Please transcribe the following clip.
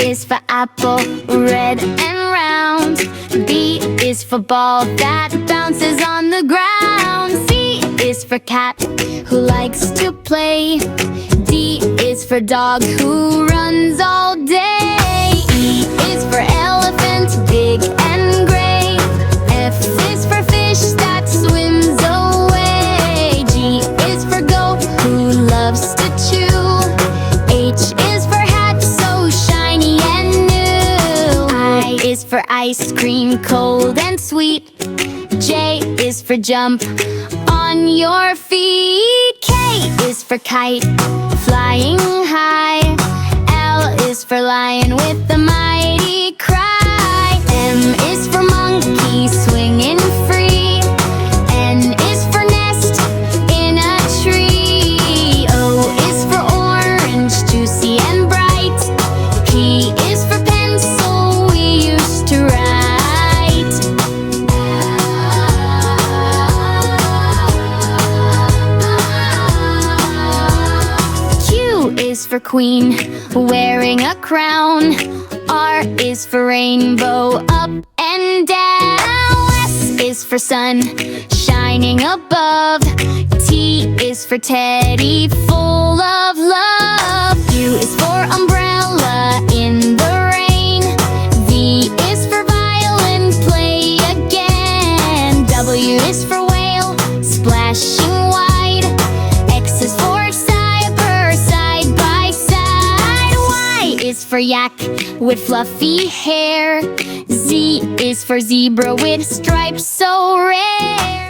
is for apple, red and round. B is for ball that bounces on the ground. C is for cat who likes to play. D is for dog who runs all day. E is for elephant, big and gray. F is for fish that swims away. G is for goat who loves to chew. H is for hat so shiny and new. I is for ice cream, cold and sweet. J is for jump on your feet. K is for kite, flying high. L is for lion with a mighty cry. M is for monkey, swinging free. N is for nest in a tree. O is for orange, juicy and bright. P is for pencil, we used to write. Q is for queen, wearing a crown. R is for rainbow, up and down. S is for sun, shining above. T is for teddy, full of love. U is for umbrella in the rain. V is for violin, play again. W is for whale, splashing wide. X is for cyber, side by side. Y is for yak with fluffy hair. Z is for zebra with stripes so rare.